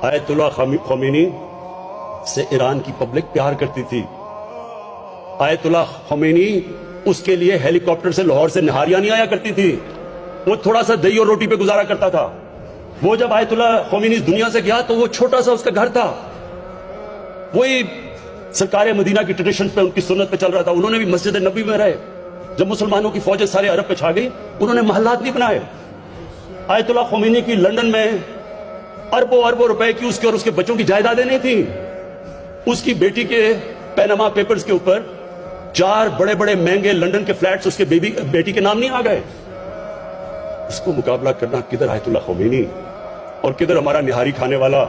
آیت اللہ خمینی سے ایران کی پبلک پیار کرتی تھی. آیت اللہ خمینی اس کے لیے ہیلی کاپٹر سے لاہور سے نہاریاں نہیں آیا کرتی تھی, وہ تھوڑا سا دہی اور روٹی پہ گزارا کرتا تھا. وہ جب آیت اللہ خمینی اس دنیا سے گیا تو وہ چھوٹا سا اس کا گھر تھا, وہی سرکار مدینہ کی ٹریڈیشن پہ, ان کی سنت پہ چل رہا تھا. انہوں نے بھی مسجد نبی میں رہے. جب مسلمانوں کی فوجیں سارے عرب پہ چھا گئی, انہوں نے محلات نہیں بنائے. آیت اللہ خمینی کی لندن میں اربوں اربوں روپے کی اس کے اور اس کے بچوں کی جائیدادیں نہیں تھیں. اس کی بیٹی کے پیناما پیپرز کے اوپر 4 بڑے بڑے مہنگے لندن کے فلیٹس اس کے بیٹی کے نام نہیں آ گئے. اس کو مقابلہ کرنا کدھر آیت اللہ خمینی اور کدھر ہمارا نہاری کھانے والا